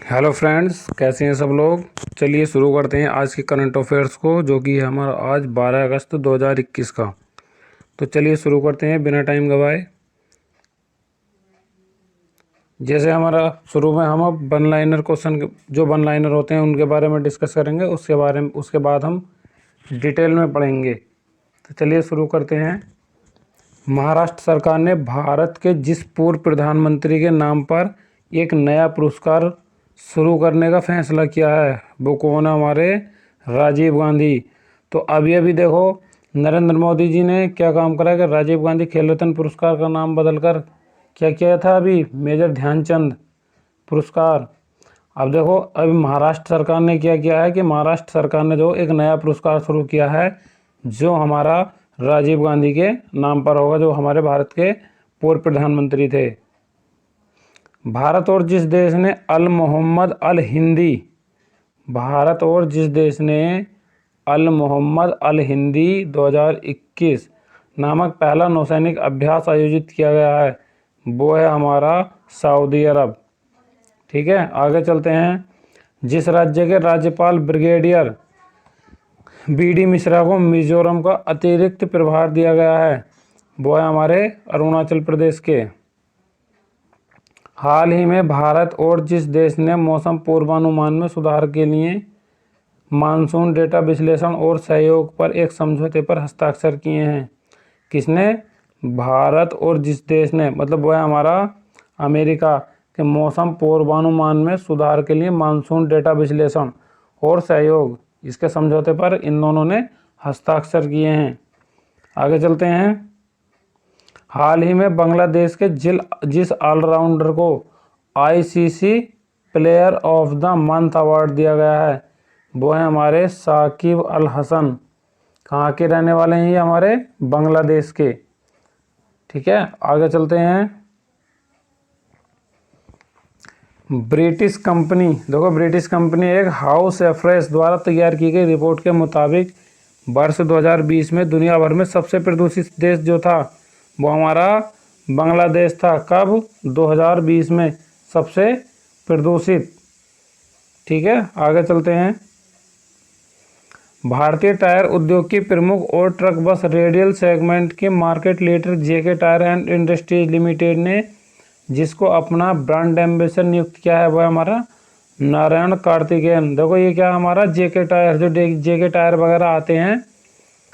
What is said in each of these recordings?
Hello friends, कैसे हैं सब लोग। चलिए शुरू करते हैं आज के करंट अफेयर्स को, जो कि है हमारा आज 12 अगस्त 2021 का। तो चलिए शुरू करते हैं बिना टाइम गवाए। जैसे हमारा शुरू में हम अब वन लाइनर क्वेश्चन, जो वन लाइनर होते हैं उनके बारे में डिस्कस करेंगे। उसके बाद हम डिटेल में पढ़ेंगे। तो चलिए शुरू करते हैं। महाराष्ट्र सरकार ने भारत के जिस पूर्व प्रधानमंत्री के नाम पर एक नया पुरस्कार शुरू करने का फैसला किया है, वो कौन है? हमारे राजीव गांधी। तो अभी अभी देखो, नरेंद्र मोदी जी ने क्या काम करा कि राजीव गांधी खेल रत्न पुरस्कार का नाम बदलकर क्या किया था, अभी मेजर ध्यानचंद पुरस्कार। अब देखो, अभी महाराष्ट्र सरकार ने क्या किया है कि महाराष्ट्र सरकार ने जो एक नया पुरस्कार शुरू किया है, जो हमारा राजीव गांधी के नाम पर होगा, जो हमारे भारत के पूर्व प्रधानमंत्री थे। भारत और जिस देश ने अल मोहम्मद अल हिंदी अल हिंदी 2021 नामक पहला नौसैनिक अभ्यास आयोजित किया गया है, वो है हमारा सऊदी अरब। ठीक है, आगे चलते हैं। जिस राज्य के राज्यपाल ब्रिगेडियर बीडी मिश्रा को मिजोरम का अतिरिक्त प्रभार दिया गया है, वो है हमारे अरुणाचल प्रदेश के। हाल ही में भारत और जिस देश ने मौसम पूर्वानुमान में सुधार के लिए मानसून डेटा विश्लेषण और सहयोग पर एक समझौते पर हस्ताक्षर किए हैं। किसने? भारत और जिस देश ने, मतलब वो है हमारा अमेरिका, के मौसम पूर्वानुमान में सुधार के लिए मानसून डेटा विश्लेषण और सहयोग, इसके समझौते पर इन दोनों ने हस्ताक्षर किए हैं। आगे चलते हैं। हाल ही में बांग्लादेश के जिस ऑलराउंडर को ICC player of the month award दिया गया है, वो है हमारे साकिब अल हसन। कहाँ के रहने वाले हैं ये? हमारे बांग्लादेश के। ठीक है, आगे चलते हैं। ब्रिटिश कंपनी, देखो ब्रिटिश कंपनी एक हाउस एफ्रेस द्वारा तैयार की गई रिपोर्ट के मुताबिक वर्ष 2020 में दुनिया भर में सबसे प्रदूषित देश जो था, वो हमारा बांग्लादेश था। कब? 2020 में सबसे प्रदूषित। ठीक है, आगे चलते हैं। भारतीय टायर उद्योग की प्रमुख और ट्रक बस रेडियल सेगमेंट के market leader JK tyre and industries limited ने जिसको अपना ब्रांड एम्बेसडर नियुक्त किया है, वह हमारा नारायण कार्तिकेयन। देखो ये क्या, हमारा जेके टायर, जो जेके टायर वगैरह आते हैं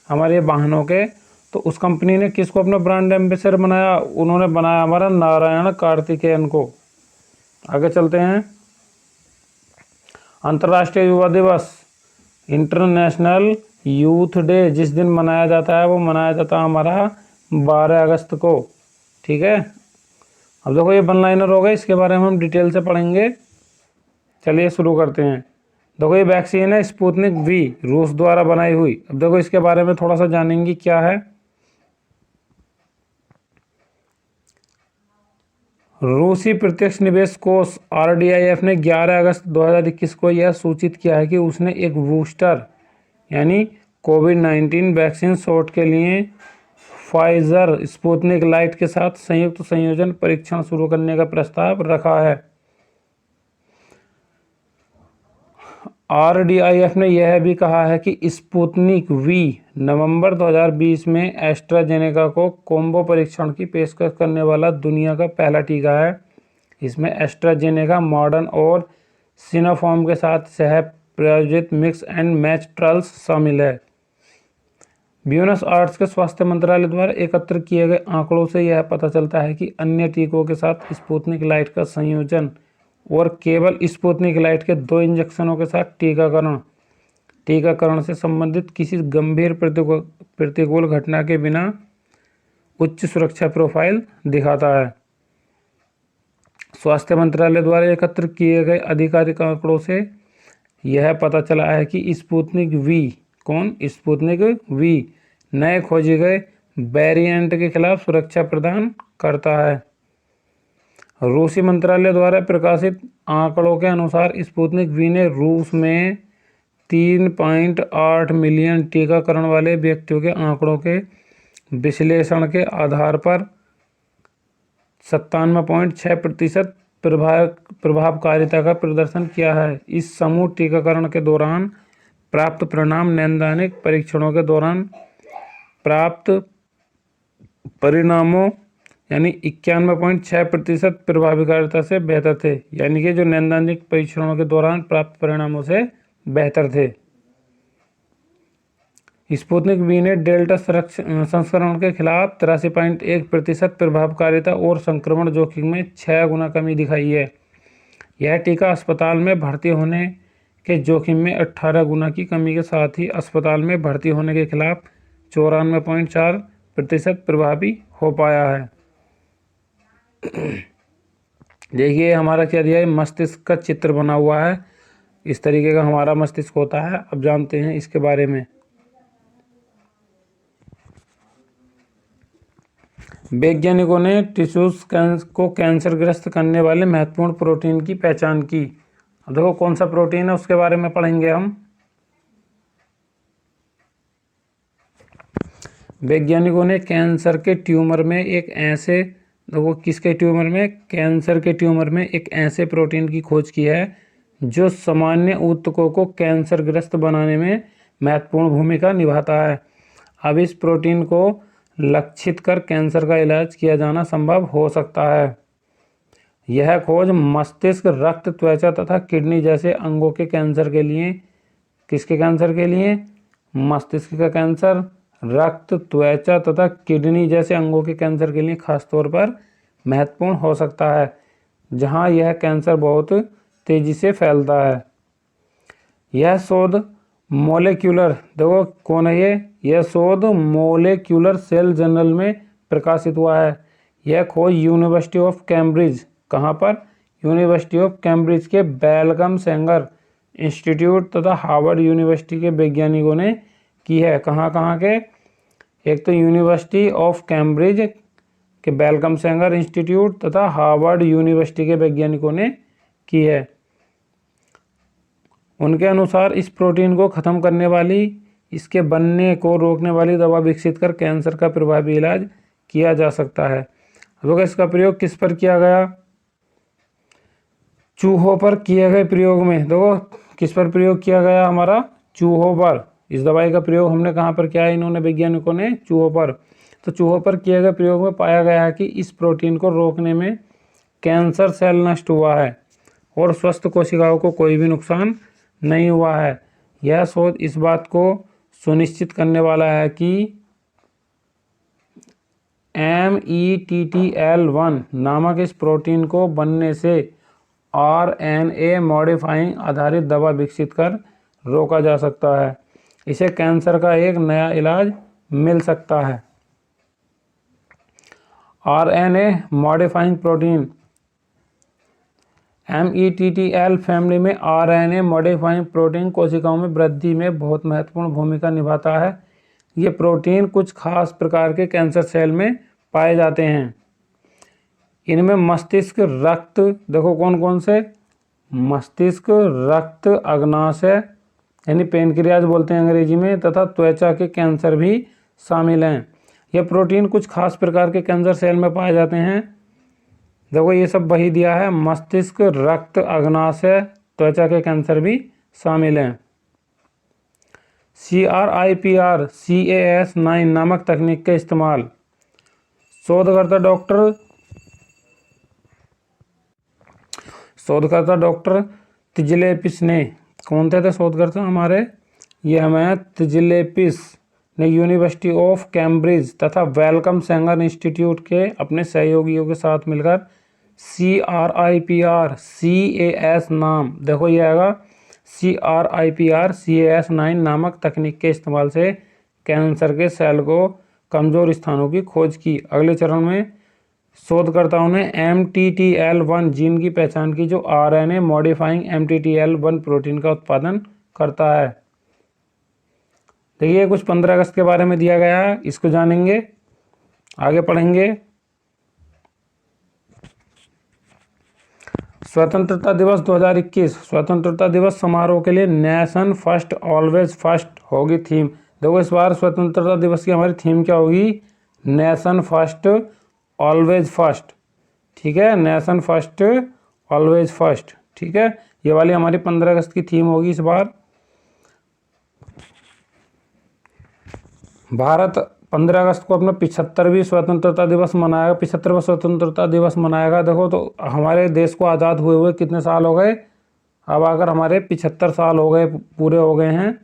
हमारे वाहनों के, तो उस कंपनी ने किसको अपना ब्रांड एम्बेसडर बनाया? उन्होंने बनाया हमारा नारायण कार्तिकेयन को। आगे चलते हैं। अंतर्राष्ट्रीय युवा दिवस, इंटरनेशनल यूथ डे जिस दिन मनाया जाता है, वो मनाया जाता है हमारा 12 अगस्त को। ठीक है, अब देखो ये वन लाइनर हो गए, इसके बारे में हम डिटेल से पढ़ेंगे। चलिए शुरू करते हैं। देखो ये वैक्सीन है स्पुतनिक वी, रूस द्वारा बनाई हुई। अब देखो इसके बारे में थोड़ा सा जानेंगे क्या है। रूसी प्रत्यक्ष निवेश कोष आरडीआईएफ ने 11 अगस्त 2021 को यह सूचित किया है कि उसने एक बूस्टर यानी कोविड-19 वैक्सीन शॉट के लिए फाइजर स्पुतनिक लाइट के साथ संयुक्त संयोजन परीक्षण शुरू करने का प्रस्ताव रखा है। आरडीआईएफ ने यह भी कहा है कि स्पुतनिक वी नवंबर 2020 में एस्ट्राजेनेका को कोम्बो परीक्षण की पेशकश करने वाला दुनिया का पहला टीका है। इसमें एस्ट्राजेनेका, मॉडर्न और सिनोफार्म के साथ सह प्रायोजित मिक्स एंड मैच ट्रायल्स शामिल है। ब्यूनस आयर्स के स्वास्थ्य मंत्रालय द्वारा एकत्र किए गए आंकड़ों से यह पता चलता है कि अन्य टीकों के साथ स्पुतनिक लाइट का संयोजन और केवल स्पुतनिक लाइट के 2 इंजेक्शनों के साथ टीकाकरण से संबंधित किसी गंभीर प्रतिकूल घटना के बिना उच्च सुरक्षा प्रोफाइल दिखाता है। स्वास्थ्य मंत्रालय द्वारा एकत्र किए गए आधिकारिक आंकड़ों से यह पता चला है कि स्पुतनिक वी नए खोजे गए वेरिएंट के खिलाफ सुरक्षा प्रदान करता है। रूसी मंत्रालय द्वारा प्रकाशित आंकड़ों के अनुसार स्पुतनिक वी ने रूस में 3.8 मिलियन टीकाकरण वाले व्यक्तियों के आंकड़ों के विश्लेषण के आधार पर 97.6% प्रभावकारिता का प्रदर्शन किया है। इस समूह टीकाकरण के दौरान प्राप्त परिणाम नैदानिक परीक्षणों के दौरान प्राप्त परिणामों यानी 91.6% प्रभावकारिता से बेहतर थे, यानी कि जो नैदानिक परीक्षणों के दौरान प्राप्त परिणामों से बेहतर थे। स्पुतनिक वी ने डेल्टा संस्करण के खिलाफ 83.1% प्रभावकारिता और संक्रमण जोखिम में 6 गुना कमी दिखाई है। यह टीका अस्पताल में भर्ती होने के जोखिम में 18 गुना की कमी के साथ ही अस्पताल में भर्ती होने के खिलाफ 94.4% प्रभावी हो पाया है। देखिए हमारा क्या दिया है, मस्तिष्क का चित्र बना हुआ है। इस तरीके का हमारा मस्तिष्क होता है। अब जानते हैं इसके बारे में। वैज्ञानिकों ने टिश्यूज को कैंसरग्रस्त करने वाले महत्वपूर्ण प्रोटीन की पहचान की। अब देखो कौन सा प्रोटीन है उसके बारे में पढ़ेंगे हम। वैज्ञानिकों ने कैंसर के ट्यूमर में एक ऐसे कैंसर के ट्यूमर में एक ऐसे प्रोटीन की खोज की है जो सामान्य ऊतकों को कैंसरग्रस्त बनाने में महत्वपूर्ण भूमिका निभाता है। अब इस प्रोटीन को लक्षित कर कैंसर का इलाज किया जाना संभव हो सकता है। यह खोज मस्तिष्क, रक्त, त्वचा तथा किडनी जैसे अंगों के कैंसर के लिए, किसके कैंसर के लिए? मस्तिष्क का कैंसर, रक्त, त्वचा तथा किडनी जैसे अंगों के कैंसर के लिए खासतौर पर महत्वपूर्ण हो सकता है, जहां यह कैंसर बहुत तेजी से फैलता है। यह शोध मोलेक्यूलर, देखो कौन है ये? यह शोध मोलेक्यूलर सेल जर्नल में प्रकाशित हुआ है। यह खोज यूनिवर्सिटी ऑफ कैम्ब्रिज, कहाँ पर? यूनिवर्सिटी ऑफ कैम्ब्रिज के वेलकम सेंगर इंस्टीट्यूट तथा हार्वर्ड यूनिवर्सिटी के वैज्ञानिकों ने की है। कहाँ कहाँ के? एक तो यूनिवर्सिटी ऑफ कैम्ब्रिज के वेलकम सेंगर इंस्टीट्यूट तथा हार्वर्ड यूनिवर्सिटी के वैज्ञानिकों ने की है। उनके अनुसार इस प्रोटीन को खत्म करने वाली, इसके बनने को रोकने वाली दवा विकसित कर कैंसर का प्रभावी इलाज किया जा सकता है। अब इसका प्रयोग किस पर किया गया? चूहों पर किए गए प्रयोग में। देखो किस पर प्रयोग किया गया? हमारा चूहों पर। इस दवाई का प्रयोग हमने कहाँ पर किया है? इन्होंने, वैज्ञानिकों ने, चूहों पर। तो चूहों पर किए गए प्रयोग में पाया गया है कि इस प्रोटीन को रोकने में कैंसर सेल नष्ट हुआ है और स्वस्थ कोशिकाओं को कोई भी नुकसान नहीं हुआ है। यह शोध इस बात को सुनिश्चित करने वाला है कि METTL1 नामक इस प्रोटीन को बनने से RNA मॉडिफाइंग आधारित दवा विकसित कर रोका जा सकता है। इसे कैंसर का एक नया इलाज मिल सकता है। RNA modifying protein, METTL family में RNA मॉडिफाइंग प्रोटीन कोशिकाओं में वृद्धि में बहुत महत्वपूर्ण भूमिका निभाता है। ये प्रोटीन कुछ खास प्रकार के कैंसर सेल में पाए जाते हैं। इनमें मस्तिष्क, रक्त, देखो कौन कौन से? मस्तिष्क, रक्त, अग्नाशय यानी पेनक्रियाज बोलते हैं अंग्रेजी में, तथा त्वचा के कैंसर भी शामिल हैं। यह प्रोटीन कुछ खास प्रकार के कैंसर सेल में पाए जाते हैं। देखो ये सब वही दिया है, मस्तिष्क, रक्त, अग्नाशय, त्वचा के कैंसर भी शामिल हैं। CRISPR Cas9 नामक तकनीक के इस्तेमाल। शोधकर्ता डॉक्टर तिजलेपिस ने, कौन थे शोधकर्ता हमारे? ये हमें तिजलेपिस ने यूनिवर्सिटी ऑफ कैम्ब्रिज तथा वेलकम सेंगर इंस्टीट्यूट के अपने सहयोगियों के साथ मिलकर CRISPR Cas नाम, देखो ये आएगा CRISPR Cas9 नामक तकनीक के इस्तेमाल से कैंसर के सेल को कमजोर स्थानों की खोज की। अगले चरण में शोधकर्ताओं ने MTTL1 जीन की पहचान की, जो RNA मॉडिफाइंग MTTL1 प्रोटीन का उत्पादन करता है। देखिए कुछ 15 अगस्त के बारे में दिया गया है, इसको जानेंगे, आगे पढ़ेंगे। स्वतंत्रता दिवस 2021 स्वतंत्रता दिवस समारोह के लिए नेशन फर्स्ट ऑलवेज फर्स्ट होगी थीम। देखो इस बार स्वतंत्रता दिवस की हमारी थीम क्या होगी? Nation first always first. ठीक है, नेशन फर्स्ट ऑलवेज फर्स्ट। ठीक है, ये वाली हमारी 15 अगस्त की थीम होगी इस बार। भारत 15 अगस्त को अपना 75वीं स्वतंत्रता दिवस मनाएगा, 75वां स्वतंत्रता दिवस मनाएगा। देखो तो हमारे देश को आज़ाद हुए हुए कितने साल हो गए, अब आकर हमारे 75 साल हो गए, पूरे हो गए हैं।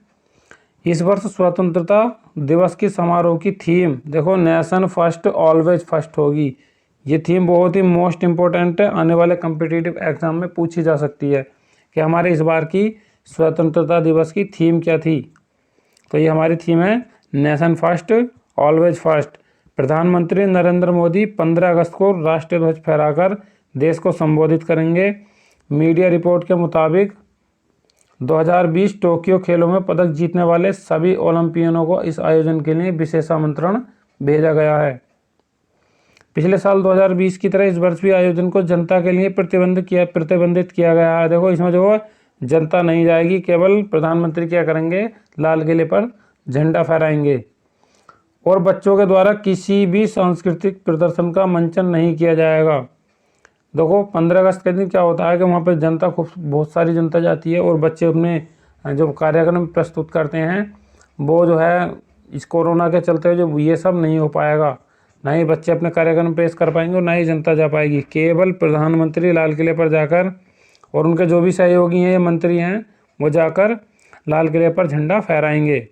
इस वर्ष स्वतंत्रता दिवस की समारोह की थीम देखो नेशन फर्स्ट ऑलवेज फर्स्ट होगी। ये थीम बहुत ही मोस्ट इम्पोर्टेंट है, आने वाले कम्पिटिटिव एग्जाम में पूछी जा सकती है कि हमारे इस बार की स्वतंत्रता दिवस की थीम क्या थी। तो ये हमारी थीम है नेशन फर्स्ट ऑलवेज फर्स्ट। प्रधानमंत्री नरेंद्र मोदी 15 अगस्त को राष्ट्रीय ध्वज फहराकर देश को संबोधित करेंगे। मीडिया रिपोर्ट के मुताबिक 2020 टोक्यो खेलों में पदक जीतने वाले सभी ओलंपियनों को इस आयोजन के लिए विशेष आमंत्रण भेजा गया है। पिछले साल 2020 की तरह इस वर्ष भी आयोजन को जनता के लिए प्रतिबंधित किया गया है। देखो इसमें जो जनता नहीं जाएगी, केवल प्रधानमंत्री क्या करेंगे, लाल किले पर झंडा फहराएंगे और बच्चों के द्वारा किसी भी सांस्कृतिक प्रदर्शन का मंचन नहीं किया जाएगा। देखो 15 अगस्त के दिन क्या होता है कि वहाँ पर जनता खूब बहुत सारी जनता जाती है और बच्चे अपने जो कार्यक्रम प्रस्तुत करते हैं वो जो है इस कोरोना के चलते जो ये सब नहीं हो पाएगा, ना ही बच्चे अपने कार्यक्रम पेश कर पाएंगे और ना ही जनता जा पाएगी। केवल प्रधानमंत्री लाल किले पर जाकर और उनके जो भी सहयोगी हैं या मंत्री हैं वो जाकर लाल किले पर झंडा फहराएंगे।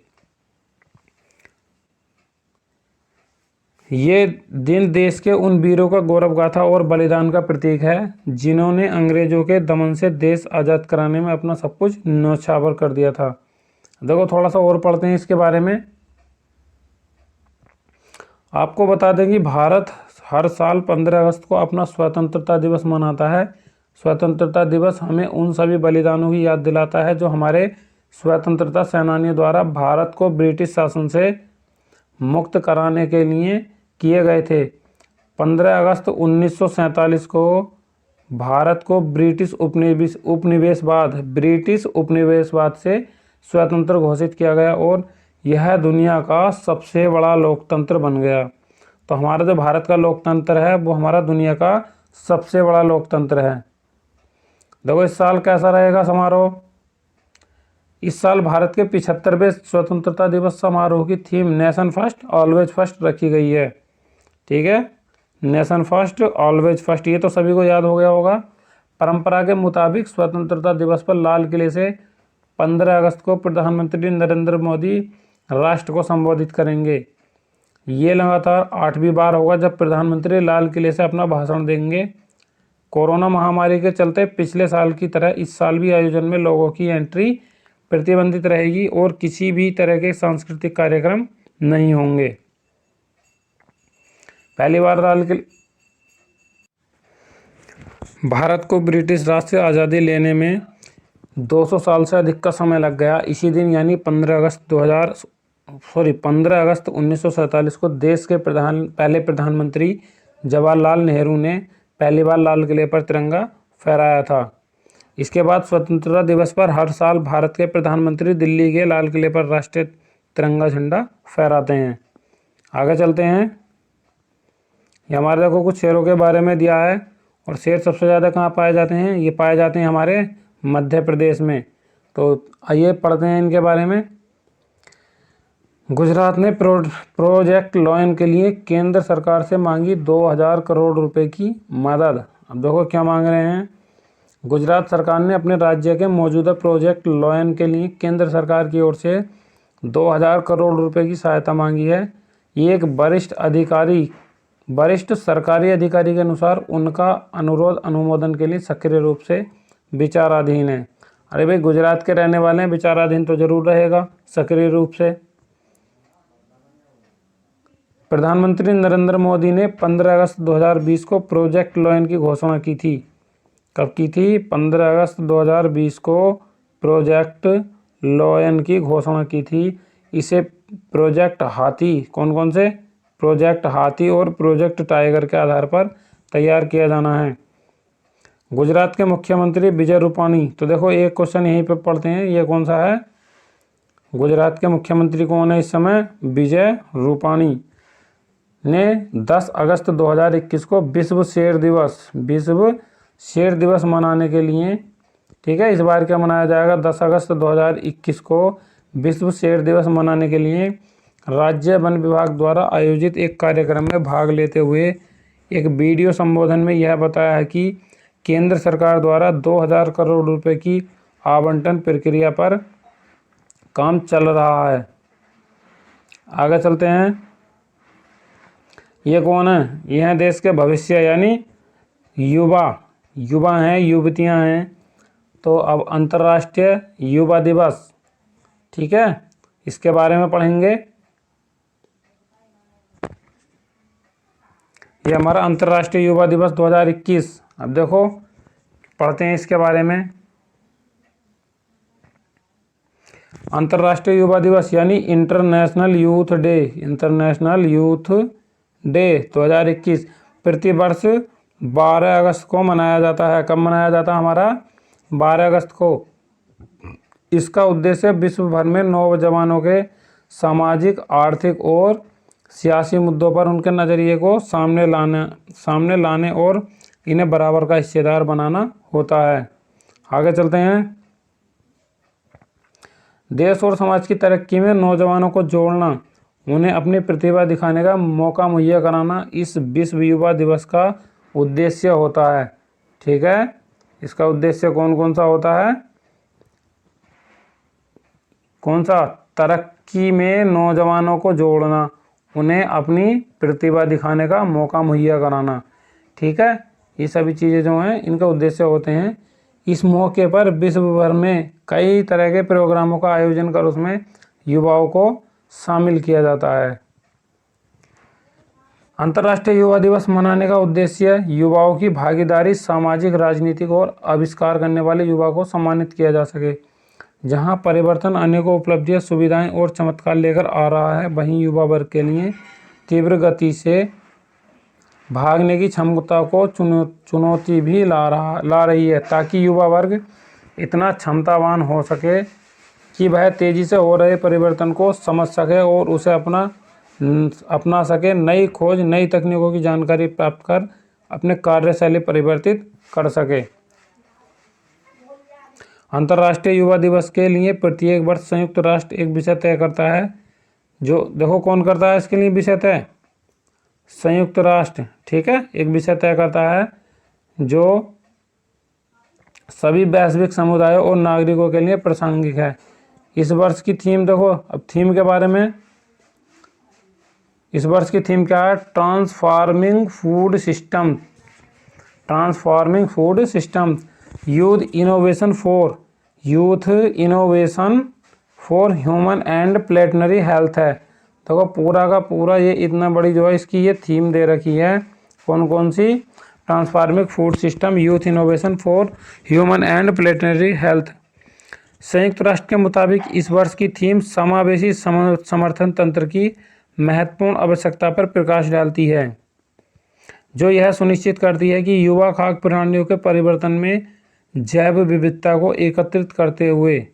ये दिन देश के उन वीरों का गौरव गाथा और बलिदान का प्रतीक है जिन्होंने अंग्रेजों के दमन से देश आज़ाद कराने में अपना सब कुछ न्यौछावर कर दिया था। देखो थोड़ा सा और पढ़ते हैं इसके बारे में। आपको बता दें कि भारत हर साल 15 अगस्त को अपना स्वतंत्रता दिवस मनाता है। स्वतंत्रता दिवस हमें उन सभी बलिदानों की याद दिलाता है जो हमारे स्वतंत्रता सेनानियों द्वारा भारत को ब्रिटिश शासन से मुक्त कराने के लिए किए गए थे। 15 अगस्त 1947 को भारत को ब्रिटिश उपनिवेशवाद से स्वतंत्र घोषित किया गया और यह दुनिया का सबसे बड़ा लोकतंत्र बन गया। तो हमारा जो भारत का लोकतंत्र है वो हमारा दुनिया का सबसे बड़ा लोकतंत्र है। देखो इस साल कैसा रहेगा समारोह। इस साल भारत के 75वें स्वतंत्रता दिवस समारोह की theme nation first always first रखी गई है। ठीक है, नेशन फर्स्ट ऑलवेज फर्स्ट, ये तो सभी को याद हो गया होगा। परंपरा के मुताबिक स्वतंत्रता दिवस पर लाल किले से 15 अगस्त को प्रधानमंत्री नरेंद्र मोदी राष्ट्र को संबोधित करेंगे। ये लगातार 8वीं बार होगा जब प्रधानमंत्री लाल किले से अपना भाषण देंगे। कोरोना महामारी के चलते पिछले साल की तरह इस साल भी आयोजन में लोगों की एंट्री प्रतिबंधित रहेगी और किसी भी तरह के सांस्कृतिक कार्यक्रम नहीं होंगे। पहली बार लाल किले भारत को ब्रिटिश राज से आज़ादी लेने में 200 साल से अधिक का समय लग गया। इसी दिन यानी 15 अगस्त 1947 को देश के पहले प्रधानमंत्री जवाहरलाल नेहरू ने पहली बार लाल किले पर तिरंगा फहराया था। इसके बाद स्वतंत्रता दिवस पर हर साल भारत के प्रधानमंत्री दिल्ली के लाल किले पर राष्ट्रीय तिरंगा झंडा फहराते हैं। आगे चलते हैं। ये हमारे देखो कुछ शेरों के बारे में दिया है और शेर सबसे ज़्यादा कहाँ पाए जाते हैं, ये पाए जाते हैं हमारे मध्य प्रदेश में। तो आइए पढ़ते हैं इनके बारे में। गुजरात ने प्रोजेक्ट लॉयन के लिए केंद्र सरकार से मांगी 2000 करोड़ रुपए की मदद। अब देखो क्या मांग रहे हैं। गुजरात सरकार ने अपने राज्य के मौजूदा प्रोजेक्ट लॉयन के लिए केंद्र सरकार की ओर से 2000 करोड़ रुपए की सहायता मांगी है। ये एक वरिष्ठ सरकारी अधिकारी के अनुसार उनका अनुरोध अनुमोदन के लिए सक्रिय रूप से विचाराधीन है। अरे भाई गुजरात के रहने वाले हैं, विचाराधीन तो जरूर रहेगा सक्रिय रूप से। प्रधानमंत्री नरेंद्र मोदी ने 15 अगस्त 2020 को प्रोजेक्ट लॉयन की घोषणा की थी। कब की थी? 15 अगस्त 2020 को प्रोजेक्ट लॉयन की घोषणा की थी। इसे प्रोजेक्ट हाथी, कौन कौन से? प्रोजेक्ट हाथी और प्रोजेक्ट टाइगर के आधार पर तैयार किया जाना है। गुजरात के मुख्यमंत्री विजय रूपाणी, तो देखो एक क्वेश्चन यहीं पे पढ़ते हैं, ये कौन सा है? गुजरात के मुख्यमंत्री कौन है इस समय? विजय रूपाणी ने 10 अगस्त 2021 को विश्व शेर दिवस मनाने के लिए, ठीक है, इस बार क्या मनाया जाएगा, 10 अगस्त 2021 को विश्व शेर दिवस मनाने के लिए राज्य वन विभाग द्वारा आयोजित एक कार्यक्रम में भाग लेते हुए एक वीडियो संबोधन में यह बताया है कि केंद्र सरकार द्वारा 2000 करोड़ रुपए की आवंटन प्रक्रिया पर काम चल रहा है। आगे चलते हैं। ये कौन है, ये हैं देश के भविष्य यानी युवा हैं, युवतियां हैं। तो अब अंतर्राष्ट्रीय युवा दिवस, ठीक है, इसके बारे में पढ़ेंगे। ये हमारा अंतर्राष्ट्रीय युवा दिवस 2021। अब देखो पढ़ते हैं इसके बारे में। अंतर्राष्ट्रीय युवा दिवस यानी इंटरनेशनल यूथ डे 2021 प्रतिवर्ष 12 अगस्त को मनाया जाता है। कब मनाया जाता है हमारा, 12 अगस्त को। इसका उद्देश्य विश्व भर में नौजवानों के सामाजिक, आर्थिक और सियासी मुद्दों पर उनके नज़रिए को सामने लाने और इन्हें बराबर का हिस्सेदार बनाना होता है। आगे चलते हैं। देश और समाज की तरक्की में नौजवानों को जोड़ना, उन्हें अपनी प्रतिभा दिखाने का मौका मुहैया कराना इस विश्व युवा दिवस का उद्देश्य होता है। ठीक है, इसका उद्देश्य कौन कौन सा होता है, कौन सा, तरक्की में नौजवानों को जोड़ना, उन्हें अपनी प्रतिभा दिखाने का मौका मुहैया कराना। ठीक है, ये सभी चीज़ें जो हैं इनका उद्देश्य होते हैं। इस मौके पर विश्व भर में कई तरह के प्रोग्रामों का आयोजन कर उसमें युवाओं को शामिल किया जाता है। अंतर्राष्ट्रीय युवा दिवस मनाने का उद्देश्य युवाओं की भागीदारी, सामाजिक, राजनीतिक और आविष्कार करने वाले युवा को सम्मानित किया जा सके। जहां परिवर्तन अनेकों उपलब्धियां, सुविधाएं और चमत्कार लेकर आ रहा है, वहीं युवा वर्ग के लिए तीव्र गति से भागने की क्षमता को चुनौती भी ला रही है, ताकि युवा वर्ग इतना क्षमतावान हो सके कि वह तेज़ी से हो रहे परिवर्तन को समझ सके और उसे अपना सके, नई खोज, नई तकनीकों की जानकारी प्राप्त कर अपने कार्यशैली परिवर्तित कर सके। अंतर्राष्ट्रीय युवा दिवस के लिए प्रत्येक वर्ष संयुक्त राष्ट्र एक विषय तय करता है। जो देखो कौन करता है इसके लिए विषय तय, संयुक्त राष्ट्र। ठीक है, एक विषय तय करता है जो सभी वैश्विक समुदायों और नागरिकों के लिए प्रासंगिक है। इस वर्ष की थीम देखो, अब थीम के बारे में, इस वर्ष की थीम क्या है, transforming food system, youth innovation for human and planetary health है। देखो पूरा का पूरा ये इतना बड़ी जो है इसकी ये थीम दे रखी है, कौन कौन सी, transforming food system, youth innovation for human and planetary health. संयुक्त राष्ट्र के मुताबिक इस वर्ष की थीम समावेशी समर्थन तंत्र की महत्वपूर्ण आवश्यकता पर प्रकाश डालती है, जो यह सुनिश्चित करती है कि युवा खाद्य प्रणालियों के परिवर्तन में जैव विविधता को एकत्रित करते हुए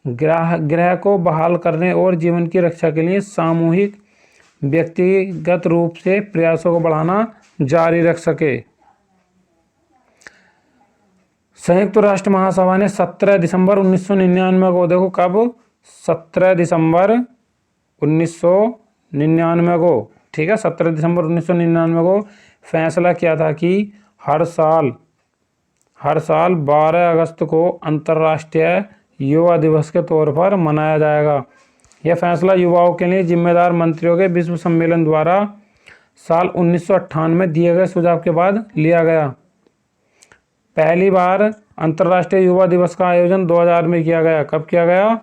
ग्रह को बहाल करने और जीवन की रक्षा के लिए सामूहिक, व्यक्तिगत रूप से प्रयासों को बढ़ाना जारी रख सके। संयुक्त राष्ट्र महासभा ने 17 दिसंबर 1999 को, देखो कब, 17 दिसंबर 1999 को, ठीक है, 17 दिसंबर 1999 को फैसला किया था कि हर साल 12 अगस्त को अंतर्राष्ट्रीय युवा दिवस के तौर पर मनाया जाएगा। यह फैसला युवाओं के लिए जिम्मेदार मंत्रियों के विश्व सम्मेलन द्वारा साल 1998 में दिए गए सुझाव के बाद लिया गया। पहली बार अंतर्राष्ट्रीय युवा दिवस का आयोजन 2000 में किया गया। कब किया गया,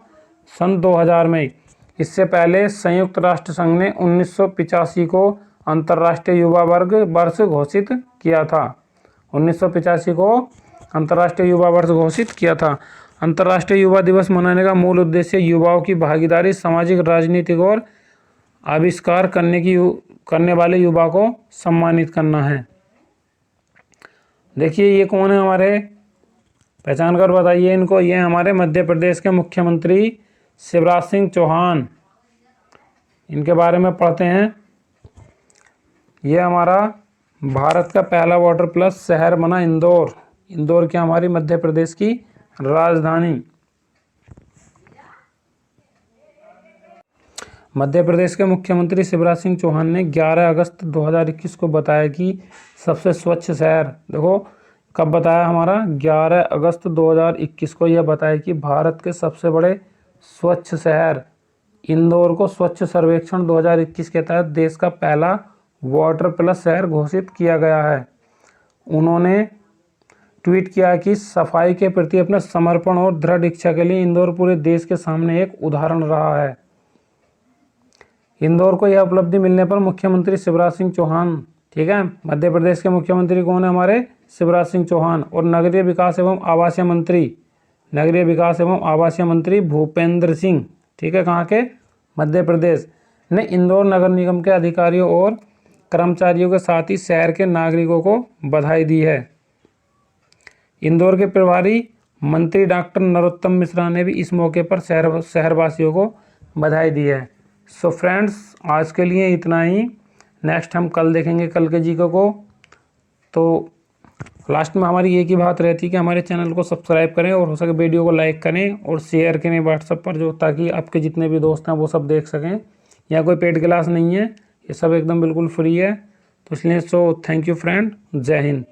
सन 2000 में। इससे पहले संयुक्त राष्ट्र संघ ने 1985 को अंतर्राष्ट्रीय युवा वर्ष घोषित किया था। 1985 को अंतर्राष्ट्रीय युवा वर्ष घोषित किया था। अंतर्राष्ट्रीय युवा दिवस मनाने का मूल उद्देश्य युवाओं की भागीदारी, सामाजिक, राजनीतिक और आविष्कार करने वाले युवा को सम्मानित करना है। देखिए ये कौन है हमारे, पहचान कर बताइए इनको। ये हमारे मध्य प्रदेश के मुख्यमंत्री शिवराज सिंह चौहान, इनके बारे में पढ़ते हैं। ये हमारा भारत का पहला वाटर प्लस शहर बना इंदौर। इंदौर क्या हमारी मध्य प्रदेश की राजधानी। मध्य प्रदेश के मुख्यमंत्री शिवराज सिंह चौहान ने 11 अगस्त 2021 को बताया कि सबसे स्वच्छ शहर, देखो कब बताया, हमारा 11 अगस्त 2021 को यह बताया कि भारत के सबसे बड़े स्वच्छ शहर इंदौर को स्वच्छ सर्वेक्षण 2021 के तहत देश का पहला वाटर प्लस शहर घोषित किया गया है। उन्होंने ट्वीट किया कि सफाई के प्रति अपने समर्पण और दृढ़ इच्छा के लिए इंदौर पूरे देश के सामने एक उदाहरण रहा है। इंदौर को यह उपलब्धि मिलने पर मुख्यमंत्री शिवराज सिंह चौहान, ठीक है, मध्य प्रदेश के मुख्यमंत्री कौन है हमारे, शिवराज सिंह चौहान, और नगरीय विकास एवं आवासीय मंत्री भूपेंद्र सिंह, ठीक है, कहाँ के, मध्य प्रदेश, ने इंदौर नगर निगम के अधिकारियों और कर्मचारियों के साथ ही शहर के नागरिकों को बधाई दी है। इंदौर के प्रभारी मंत्री डॉक्टर नरोत्तम मिश्रा ने भी इस मौके पर शहरवासियों को बधाई दी है। सो फ्रेंड्स, आज के लिए इतना ही। नेक्स्ट हम कल देखेंगे कल के जीके को। तो लास्ट में हमारी एक ही बात रहती है कि हमारे चैनल को सब्सक्राइब करें और हो सके वीडियो को लाइक करें और शेयर करें व्हाट्सएप पर, जो ताकि आपके जितने भी दोस्त हैं वो सब देख सकें। यहाँ कोई पेड क्लास नहीं है, ये सब एकदम बिल्कुल फ्री है। तो इसलिए थैंक यू फ्रेंड, जय हिंद।